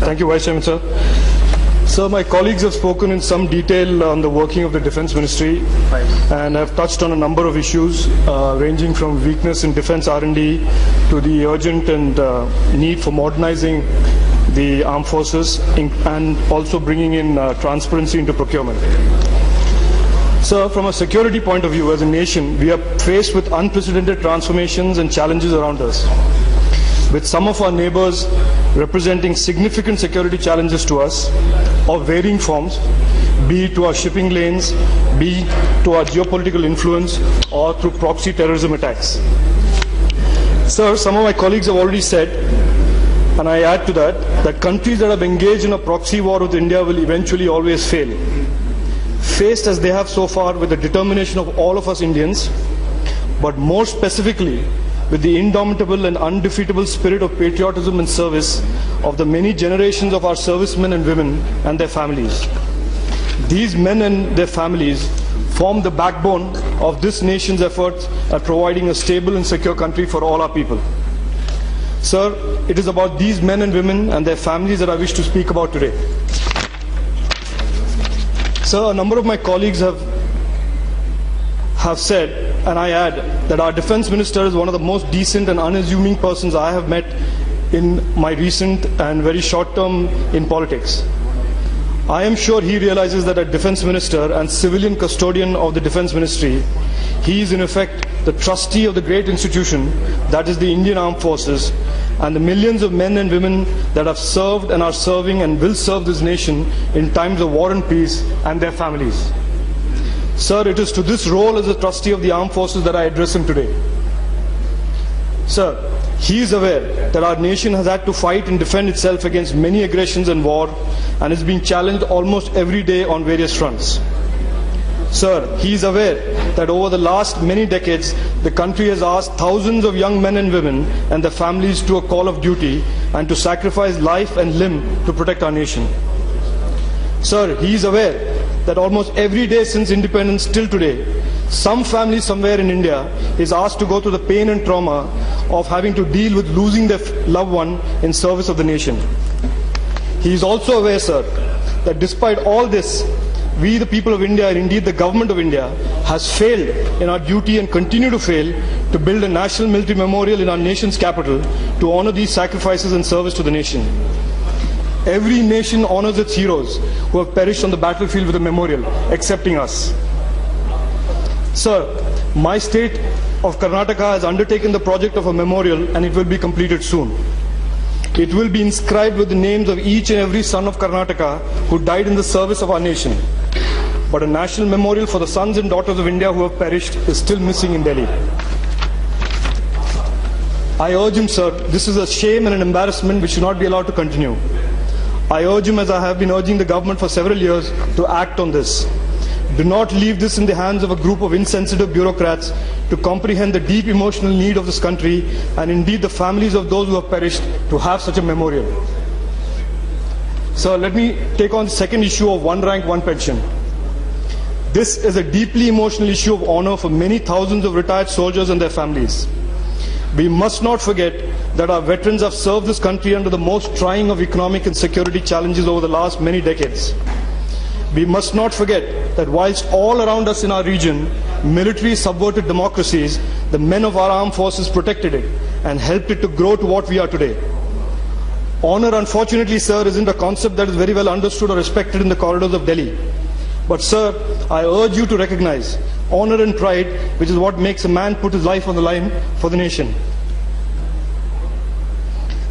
Thank you, Vice Chairman, sir. Sir, my colleagues have spoken in some detail on the working of the Defence Ministry and have touched on a number of issues ranging from weakness in defence R&D to the urgent and need for modernizing the armed forces and also bringing in transparency into procurement. Sir, from a security point of view, as a nation, we are faced with unprecedented transformations and challenges around us, with some of our neighbors representing significant security challenges to us of varying forms, be it to our shipping lanes, be it to our geopolitical influence, or through proxy terrorism attacks. Sir, some of my colleagues have already said, and I add to that, that countries that have engaged in a proxy war with India will eventually always fail, faced as they have so far with the determination of all of us Indians, but more specifically with the indomitable and undefeatable spirit of patriotism and service of the many generations of our servicemen and women and their families. These men and their families form the backbone of this nation's efforts at providing a stable and secure country for all our people. Sir, it is about these men and women and their families that I wish to speak about today. Sir, a number of my colleagues have said, and I add, that our Defence Minister is one of the most decent and unassuming persons I have met in my recent and very short term in politics. I am sure he realizes that as Defence Minister and civilian custodian of the Defence Ministry, he is in effect the trustee of the great institution that is the Indian Armed Forces and the millions of men and women that have served and are serving and will serve this nation in times of war and peace and their families. Sir, it is to this role as a trustee of the armed forces that I address him today. Sir, he is aware that our nation has had to fight and defend itself against many aggressions and war and is being challenged almost every day on various fronts. Sir, he is aware that over the last many decades, the country has asked thousands of young men and women and their families to a call of duty and to sacrifice life and limb to protect our nation. Sir, he is aware that almost every day since independence till today, some family somewhere in India is asked to go through the pain and trauma of having to deal with losing their loved one in service of the nation. He is also aware, sir, that despite all this, we the people of India and indeed the government of India has failed in our duty and continue to fail to build a national military memorial in our nation's capital to honor these sacrifices and service to the nation. Every nation honors its heroes who have perished on the battlefield with a memorial, excepting us. Sir, my state of Karnataka has undertaken the project of a memorial and it will be completed soon. It will be inscribed with the names of each and every son of Karnataka who died in the service of our nation. But a national memorial for the sons and daughters of India who have perished is still missing in Delhi. I urge him, sir, this is a shame and an embarrassment which should not be allowed to continue. I urge him, as I have been urging the government for several years, to act on this. Do not leave this in the hands of a group of insensitive bureaucrats to comprehend the deep emotional need of this country and indeed the families of those who have perished to have such a memorial. So let me take on the second issue of one rank, one pension. This is a deeply emotional issue of honor for many thousands of retired soldiers and their families. We must not forget that our veterans have served this country under the most trying of economic and security challenges over the last many decades. We must not forget that whilst all around us in our region, military subverted democracies, the men of our armed forces protected it and helped it to grow to what we are today. Honor, unfortunately, sir, isn't a concept that is very well understood or respected in the corridors of Delhi. But, sir, I urge you to recognize honor and pride, which is what makes a man put his life on the line for the nation.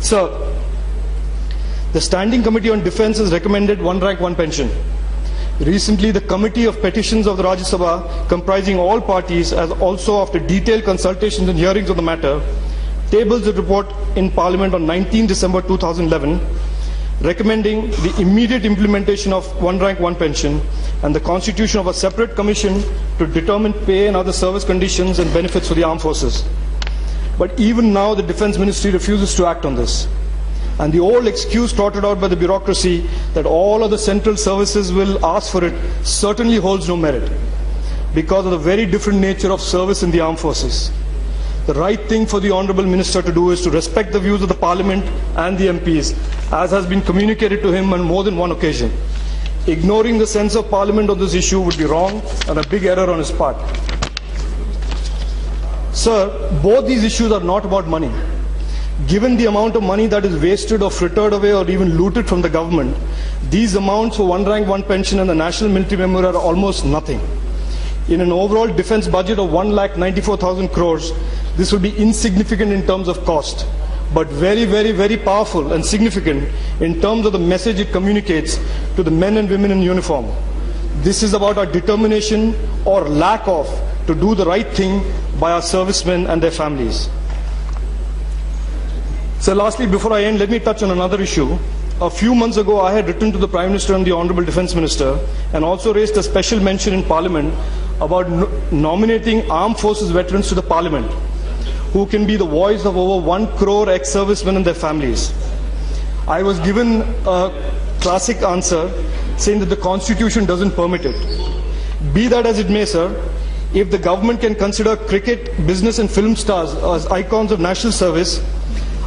Sir, the Standing Committee on Defence has recommended one rank, one pension. Recently, the Committee of Petitions of the Rajya Sabha, comprising all parties, has also, after detailed consultations and hearings of the matter, tabled the report in Parliament on 19 December 2011, recommending the immediate implementation of one rank, one pension and the constitution of a separate commission to determine pay and other service conditions and benefits for the armed forces. But even now, the Defence Ministry refuses to act on this. And the old excuse trotted out by the bureaucracy that all other central services will ask for it certainly holds no merit because of the very different nature of service in the armed forces. the right thing for the Honourable Minister to do is to respect the views of the Parliament and the MPs, as has been communicated to him on more than one occasion. Ignoring the sense of Parliament on this issue would be wrong and a big error on his part. Sir, both these issues are not about money. Given the amount of money that is wasted or frittered away or even looted from the government, these amounts for one rank, one pension and the national military member are almost nothing. In an overall defence budget of 1,94,000 crores, this will be insignificant in terms of cost, but very, very, very powerful and significant in terms of the message it communicates to the men and women in uniform. This is about our determination or lack of to do the right thing by our servicemen and their families. So lastly, before I end, let me touch on another issue. A few months ago, I had written to the Prime Minister and the Honourable Defence Minister and also raised a special mention in Parliament about nominating armed forces veterans to the Parliament, who can be the voice of over 1 crore ex-servicemen and their families. I was given a classic answer saying that the Constitution doesn't permit it. Be that as it may, sir, if the government can consider cricket, business and film stars as icons of national service,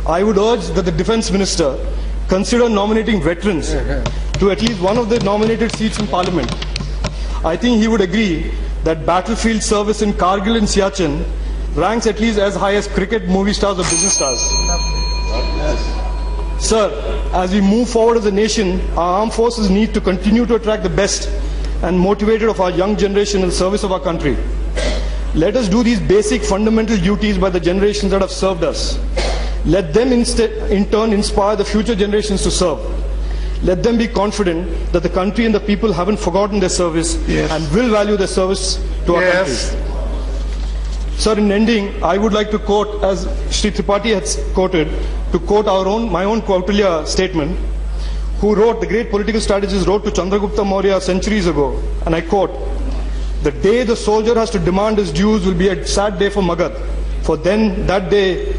I would urge that the Defence Minister consider nominating veterans to at least one of the nominated seats in Parliament. I think he would agree that battlefield service in Kargil and Siachen ranks at least as high as cricket, movie stars or business stars. Sir, as we move forward as a nation, our armed forces need to continue to attract the best and motivated of our young generation in the service of our country. Let us do these basic fundamental duties by the generations that have served us. Let them in turn inspire the future generations to serve. Let them be confident that the country and the people haven't forgotten their service and will value their service to our country. Sir, in ending, I would like to quote, as Shri Tripathi has quoted, to quote my own Kautilya statement, who wrote, the great political strategist wrote to Chandragupta Maurya centuries ago, and I quote, "The day the soldier has to demand his dues will be a sad day for Magad, for then that day,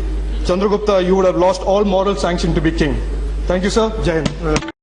Chandragupta, you would have lost all moral sanction to be king." Thank you, sir. Jai Hind.